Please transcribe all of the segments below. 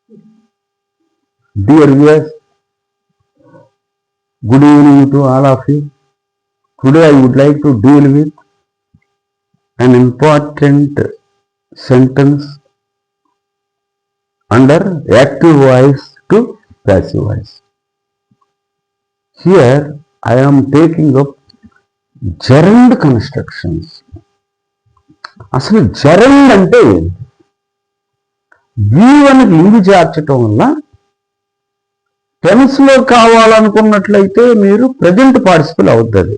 Dear viewers, good evening to all of you. Today I would like to deal with an important sentence under active voice to passive voice. Here I am taking up gerund constructions. అసలు gerund అంటే V1కి link చేర్చటం వల్ల టెన్స్లో కావాలనుకున్నట్లయితే మీరు present participle అవుతుంది,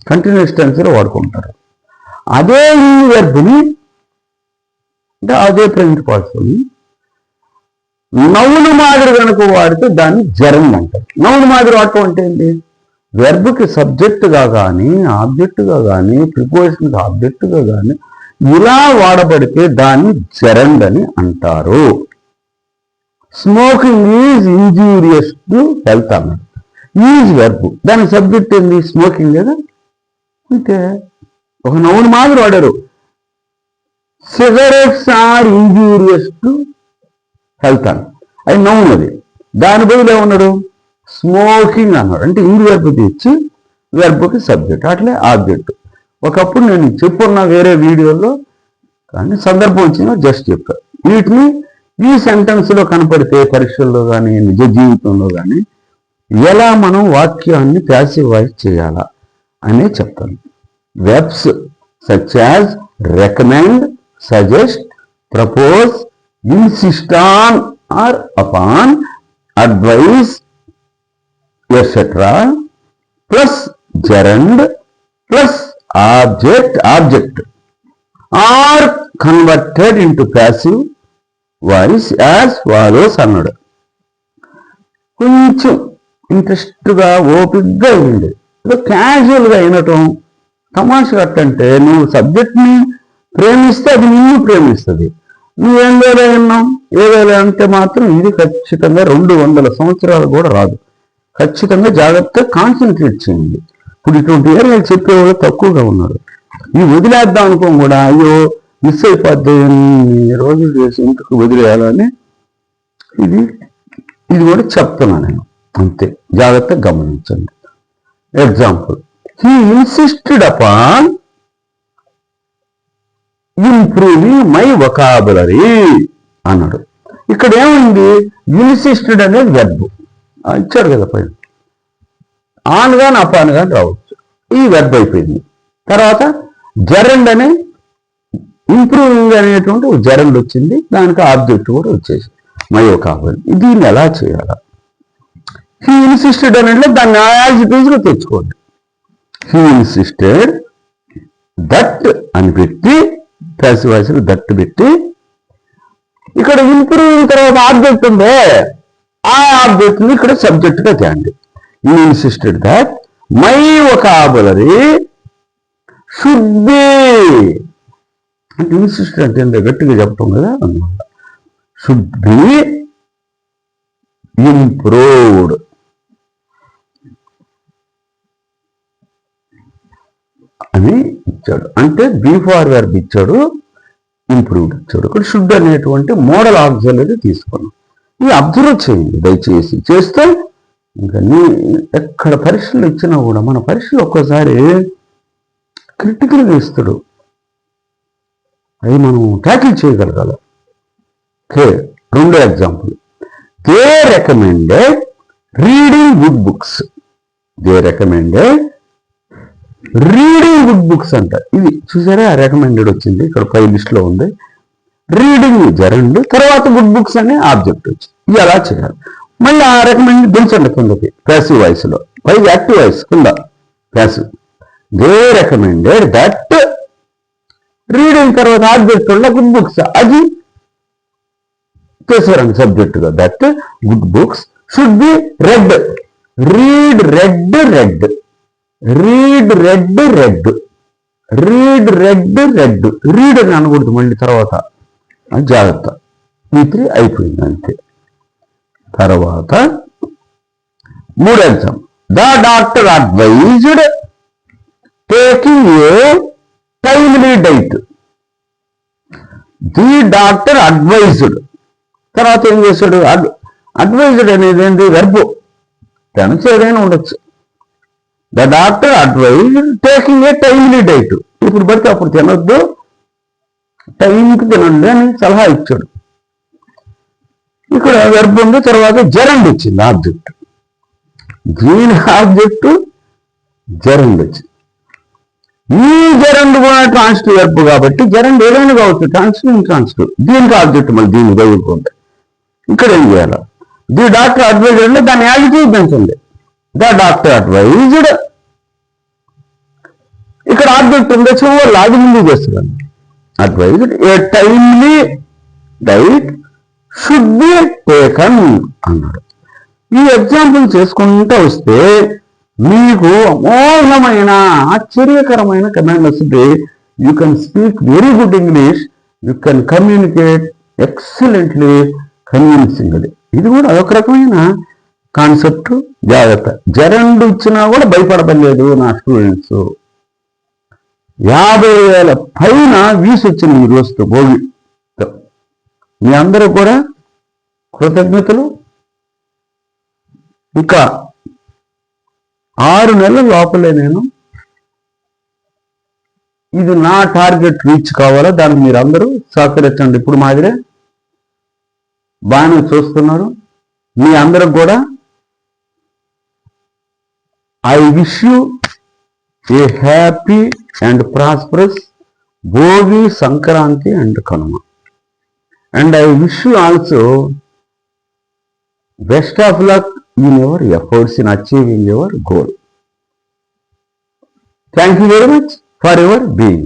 continuous టెన్స్లో వాడుకుంటారు. అదే ఈ వెర్బ్ని అంటే అదే ప్రజెంట్ పార్టిసిపల్ని నౌన్ మాదిరి కనుక వాడితే దాన్ని జెరండ్ అంటారు. నౌన్ మాదిరి వాడటం అంటే ఏంటి? వెర్బ్కి సబ్జెక్టుగా కానీ ఆబ్జెక్టుగా కానీ ప్రిపోజిషన్కి ఆబ్జెక్టుగా కానీ ఇలా వాడబడితే దాన్ని జెరండ్ అని అంటారు. Smoking is injurious to health అన్నాడు. ఈజ్ వెర్బ్, దాని సబ్జెక్ట్ ఏంది? స్మోకింగ్ కదా. అంటే ఒక నౌన్ మాదిరి వాడారు. Cigarettes are injurious to health అన్నాడు, అది నౌన్. అది దాని బదులు ఏమన్నాడు? స్మోకింగ్ అన్నాడు. అంటే ఈ వెర్బ్ తెచ్చి వెర్బ్కి సబ్జెక్ట్, అట్లే ఆబ్జెక్ట్. ఒకప్పుడు నేను చెప్పున్నా వేరే వీడియోలో, కానీ సందర్భం వచ్చినా జస్ట్ చెప్పాను. వీటిని ఈ సెంటెన్స్లో కనపడితే పరీక్షల్లో కానీ నిజ జీవితంలో కానీ ఎలా మనం వాక్యాన్ని ప్యాసివ్ వాయిస్ చేయాలా అనే చెప్తాను. Verbs such as recommend, suggest, propose, insist on or upon, advise etcetera plus gerund plus object are converted into passive voice as follows అన్నాడు. కొంచెం ఇంట్రెస్ట్గా ఓపిక్గా ఉంది, క్యాజువల్గా అయినటం. తమాషగా అంటే నువ్వు సబ్జెక్ట్ని ప్రేమిస్తే అది నిన్ను ప్రేమిస్తుంది. నువ్వేం వేలే విన్నావు, ఏ వేలే అంటే మాత్రం ఇది ఖచ్చితంగా 200 సంవత్సరాలు కూడా రాదు. ఖచ్చితంగా జాగ్రత్తగా కాన్సన్ట్రేట్ చేయండి. ఇప్పుడు ఇటువంటి ఏరియాలు చెప్పేవాళ్ళు తక్కువగా ఉన్నారు. ఈ వదిలేద్దాం అనుకోం కూడా, అయ్యో మిస్ అయిపోద్ది రోజులు చేసి ఇంటికి వదిలేయాలని ఇది కూడా చెప్తున్నా నేను. అంతే, జాగ్రత్తగా గమనించండి. Example, he insisted upon improving my vocabulary అన్నాడు. ఇక్కడ ఏమైంది? ఇన్సిస్టెడ్ అనేది వెర్బ్ ఇచ్చాడు కదా పైన. ఆన్ గాని అపాన్ గాని రావచ్చు, ఈ వెర్బ్ అయిపోయింది. తర్వాత జెరండ్ అనే ఇంప్రూవింగ్ అనేటువంటి జెరండ్ వచ్చింది, దానికి ఆబ్జెక్ట్ కూడా వచ్చేసి మై వొకాబులరీ. దీన్ని ఎలా చేయాలా? హీ ఇన్సిస్టెడ్ అనేది దాన్ని యాజ్ ఇట్ ఈజ్ గా తెచ్చుకోండి. హీ ఇన్సిస్టెడ్ దట్ అని పెట్టి ప్యాసివ్ వాయిస్ దట్ పెట్టి, ఇక్కడ ఇంప్రూవింగ్ తర్వాత ఆబ్జెక్ట్ ఉందే, ఆ ఆబ్జెక్ట్ ని ఇక్కడ సబ్జెక్ట్ గా తేండి. He insisted that my vocabulary should be, అంటే ఇన్సిస్టెడ్ అంటే ఎంత గట్టిగా చెప్పటం కదా అన్నమాట. షుడ్ బి ఇంప్రూవ్డ్ అని ఇచ్చాడు. అంటే బిఫోర్ వెర్బ్ ఇచ్చాడు, ఇంప్రూవ్డ్ ఇచ్చాడు. ఇక్కడ షుడ్ అనేటువంటి మోడల్ ఆక్సిలరీ తీసుకున్నాం. ఇది అబ్జర్వ్ చేయండి దయచేసి. చేస్తే ఇంకా ఎక్కడ పరీక్షలు ఇచ్చినా కూడా మన పరీక్షలు ఒక్కోసారి క్రిటికల్గా ఇస్తాడు, అవి మనం ట్యాకిల్ చేయగలగాలి. ఓకే, రెండో example, they recommended reading good books. They recommended reading good books అంట. ఇది చూసారా, రికమెండెడ్ వచ్చింది ఇక్కడ పై లిస్ట్ లో ఉంది. రీడింగ్ జెరండ్, తర్వాత గుడ్ బుక్స్ అనే ఆబ్జెక్ట్ వచ్చింది. ఇది ఎలా చేయాలి? మళ్ళీ ఆ రికమెండెడ్ దించండి కిందకి ప్యాసివ్ వాయిస్ లో, పై యాక్టివ్ వాయిస్ కింద passive. They recommended that reading తర్వాత ఆబ్జెక్ట్ వల్ల గుడ్ బుక్స్, అది చేశారండి సబ్జెక్ట్ గా. That good books should be red. Read red red, read red red, read red red. Read అని అనకూడదు మళ్ళీ తర్వాత, జాగ్రత్త. ఈ 3 అయిపోయింది అంతే. తర్వాత మూడో exam, the doctor advised taking a timely diet. The doctor advised, తర్వాత ఏం చేశాడు? అడ్వైజ్డ్ అనేది ఏంటి? వెర్బ్. టెన్స్ ఏదైనా ఉండొచ్చు. The doctor advise taking a timely diet. ఇప్పుడు పడితే అప్పుడు తినొద్దు, టైంకి తినండి అని సలహా ఇచ్చాడు. ఇక్కడ వెర్బ్ ఉంది, తర్వాత జెరండ్ వచ్చింది ఆబ్జెక్ట్. దీని ఆబ్జెక్ట్ జెరండ్ వచ్చింది. ఈ జెరండ్ కూడా ట్రాన్సిటివ్ వెర్బ్ కాబట్టి జెరండ్ ఏదైనా కావచ్చు, ట్రాన్సిటివ్ ఇంట్రాన్సిటివ్. దీనికి ఆబ్జెక్ట్ మళ్ళీ దీన్ని చదువుకుంటే ఇక్కడ ఏం చేయాలి? ది డాక్టర్ అడ్వైజ్డ్ అంటే దాన్ని యాజిటివ్ పెంచండి. The doctor advised. ఇక్కడ ఆబ్జెక్ట్ ఉంది, చివరి అది ముందు చేస్తున్నాను. Advised A timely diet should be taken అన్నాడు. ఈ ఎగ్జాంపుల్ చేసుకుంటూ వస్తే మీకు అమోఘమైన ఆశ్చర్యకరమైన కమాండ్ వస్తుంది. You can speak very good English, you can communicate excellently, convincingly. ఇది కూడా అదొక రకమైన కాన్సెప్ట్. జాగ్రత్త. జెరండ్ ఇచ్చినా కూడా భయపడలేదు నా స్టూడెంట్స్. 50,000 పైన వీసి వచ్చిన ఈ రోజుతో భోగి. మీ అందరూ కూడా కృతజ్ఞతలు. ఇంకా 6 నెలల లోపలే నేను ఇది నా టార్గెట్ రీచ్ కావాలా, దానికి మీరు అందరూ సహకరించండి. ఇప్పుడు మాదిరే బాగానే చూస్తున్నారు. మీ అందరికి కూడా I wish you A happy and prosperous Bhogi, Sankranti and Kanuma. And I wish you also best of luck in your efforts in achieving your goal. Thank you very much for your being.